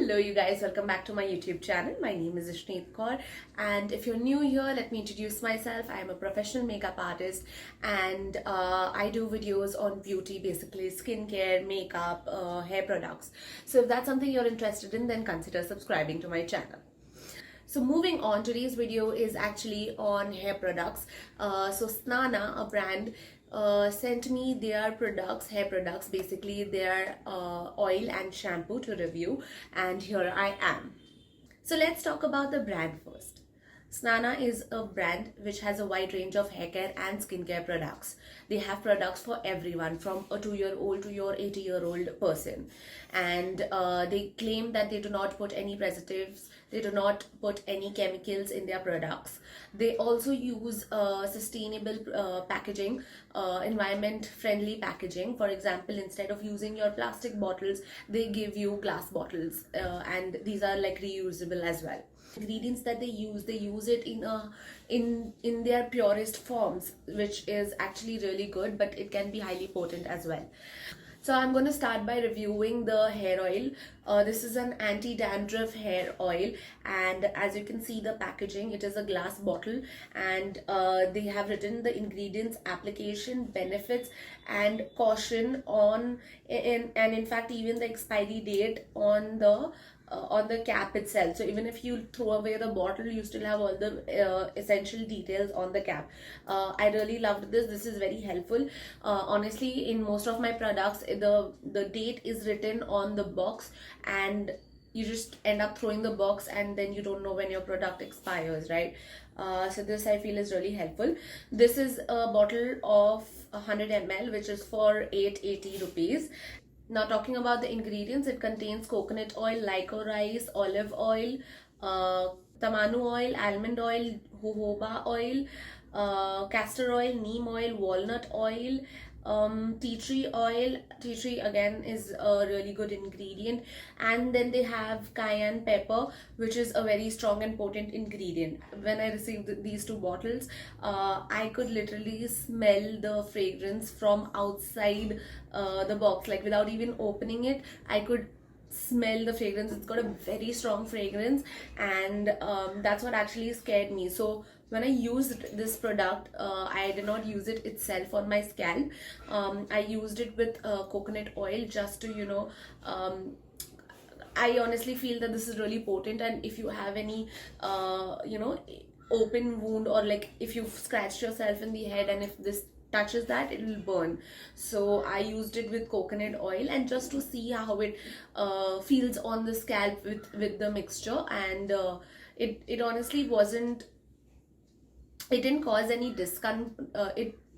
Hello you guys, welcome back to my YouTube channel. My name is Ishneet Kaur, and if you're new here, let me introduce myself. I am a professional makeup artist, and I do videos on beauty, basically skincare, makeup, hair products. So if that's something you're interested in, then consider subscribing to my channel. So moving on, today's video is actually on hair products. So Snaana, a brand, sent me their products, hair products, basically their oil and shampoo to review, and here I am. So let's talk about the brand first. Snaana is a brand which has a wide range of hair care and skincare products. They have products for everyone, from a 2-year-old to your 80-year-old person. And they claim that they do not put any preservatives, they do not put any chemicals in their products. They also use sustainable packaging, environment-friendly packaging. For example, instead of using your plastic bottles, they give you glass bottles, and these are like reusable as well. Ingredients that they use it in their purest forms, which is actually really good, but it can be highly potent as well. So I'm going to start by reviewing the hair oil. This is an anti-dandruff hair oil, and as you can see the packaging, it is a glass bottle, and they have written the ingredients, application, benefits and caution and in fact even the expiry date on the cap itself. So even if you throw away the bottle, you still have all the essential details on the cap. I really loved this. This is very helpful. Honestly, in most of my products, the date is written on the box, and you just end up throwing the box and then you don't know when your product expires, right? So this I feel is really helpful. This is a bottle of 100 ml, which is for 880 rupees. Now talking about the ingredients, it contains coconut oil, licorice, olive oil, tamanu oil, almond oil, jojoba oil, castor oil, neem oil, walnut oil, tea tree oil. Tea tree again is a really good ingredient, and then they have cayenne pepper, which is a very strong and potent ingredient. When I received these two bottles, I could literally smell the fragrance from outside the box, like without even opening it. I could smell the fragrance. It's got a very strong fragrance, and that's what actually scared me. So when I used this product, I did not use it itself on my scalp. I used it with coconut oil just to I honestly feel that this is really potent, and if you have any open wound, or like if you've scratched yourself in the head and if this touches that, it will burn. So I used it with coconut oil, and just to see how it feels on the scalp with the mixture, and it honestly it didn't cause any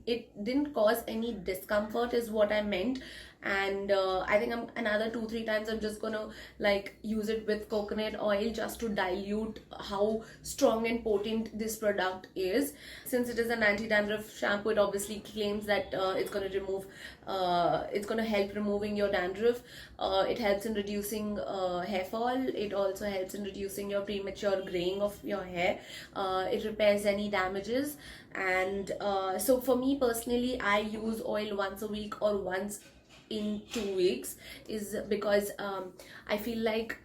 it didn't cause any discomfort is what I meant. And I think I'm another 2-3 times I'm just gonna like use it with coconut oil just to dilute how strong and potent this product is. Since it is an anti-dandruff shampoo, it obviously claims that it's gonna help removing your dandruff. It helps in reducing hair fall. It also helps in reducing your premature graying of your hair. It repairs any damages, and so for me personally, I use oil once a week or once in 2 weeks, is because I feel like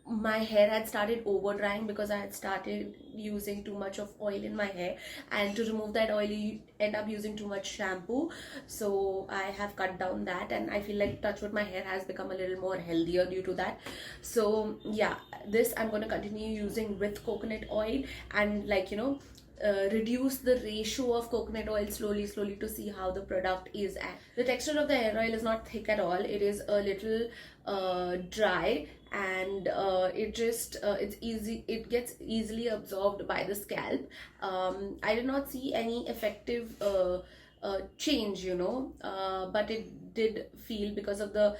my hair had started over drying because I had started using too much of oil in my hair, and to remove that oil you end up using too much shampoo. So I have cut down that, and I feel like, touch wood, my hair has become a little more healthier due to that. So yeah, this I'm going to continue using with coconut oil, and reduce the ratio of coconut oil slowly to see how the product is at. The texture of the hair oil is not thick at all. It is a little dry, and it gets easily absorbed by the scalp. I did not see any effective change, but it did feel, because of the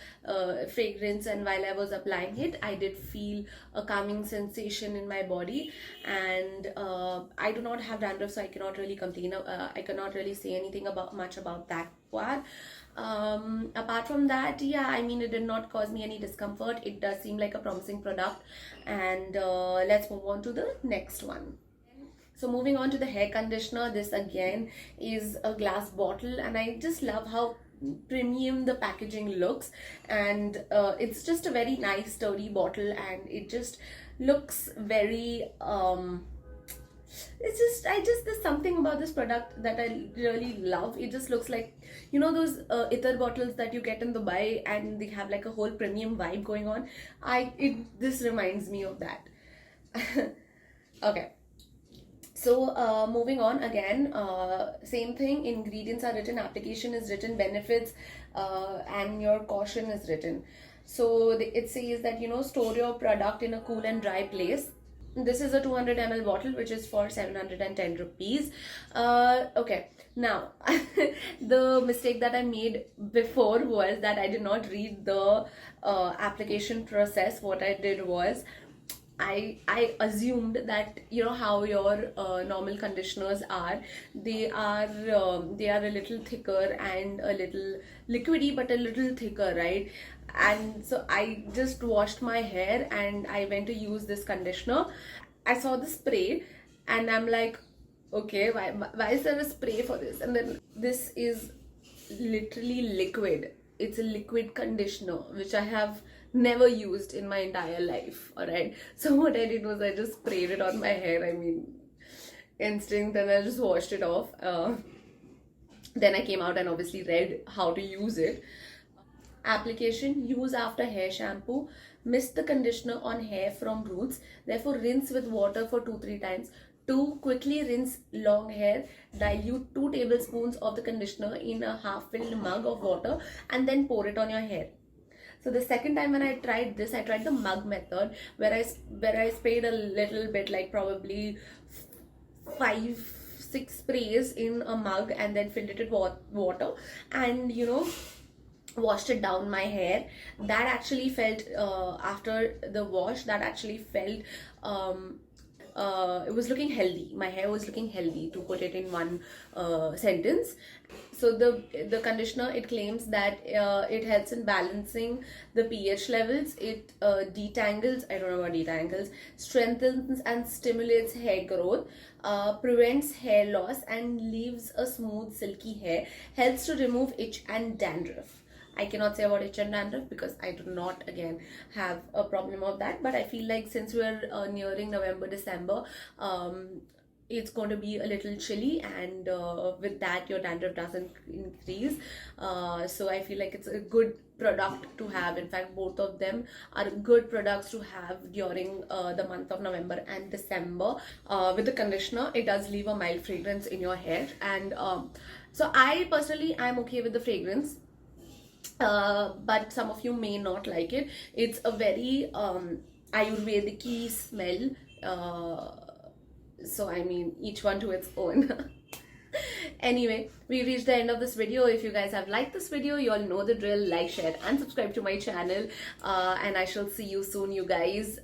fragrance, and while I was applying it, I did feel a calming sensation in my body. And I do not have dandruff, so I cannot really complain. I cannot really say anything much about that part. Apart from that, yeah, I mean, it did not cause me any discomfort. It does seem like a promising product, and let's move on to the next one. So moving on to the hair conditioner, this again is a glass bottle, and I just love how premium the packaging looks, and it's just a very nice sturdy bottle, and it just looks very there's something about this product that I really love. It just looks like, you know, those ether bottles that you get in Dubai, and they have like a whole premium vibe going on. This reminds me of that. Okay. So moving on again, same thing, ingredients are written, application is written, benefits and your caution is written. So it says that, you know, store your product in a cool and dry place. This is a 200 ml bottle, which is for 710 rupees. Okay, now the mistake that I made before was that I did not read the application process. What I did was I assumed that, you know, how your normal conditioners are, they are a little thicker and a little liquidy, but a little thicker, right? And so I just washed my hair and I went to use this conditioner. I saw the spray and I'm like, okay, why is there a spray for this? And then this is literally liquid. It's a liquid conditioner which I have never used in my entire life. All right, so what I did was I just sprayed it on my hair. I mean, instinct, and I just washed it off. Then I came out and obviously read how to use it. Application: use after hair shampoo. Mist the conditioner on hair from roots. Therefore, rinse with water for 2-3 times. 2. Quickly rinse long hair. Dilute 2 tablespoons of the conditioner in a half-filled mug of water and then pour it on your hair. So the second time when I tried this, I tried the mug method, where I sprayed a little bit, like probably 5-6 sprays in a mug, and then filled it with water, and, you know, washed it down my hair. That actually felt, after the wash, that actually felt it was looking healthy. My hair was looking healthy, to put it in one sentence. So the conditioner, it claims that it helps in balancing the pH levels. It detangles, I don't know what detangles, strengthens and stimulates hair growth, prevents hair loss and leaves a smooth silky hair, helps to remove itch and dandruff. I cannot say about itch and dandruff because I do not, again, have a problem of that. But I feel like since we're nearing November, December, it's going to be a little chilly, and with that your dandruff doesn't increase. So I feel like it's a good product to have. In fact, both of them are good products to have during the month of November and December. With the conditioner, it does leave a mild fragrance in your hair, and so I personally, I'm okay with the fragrance. But some of you may not like it. It's a very Ayurvedic-y smell. So I mean, each one to its own. Anyway, we reached the end of this video. If you guys have liked this video, you all know the drill. Like, share and subscribe to my channel. And I shall see you soon, you guys.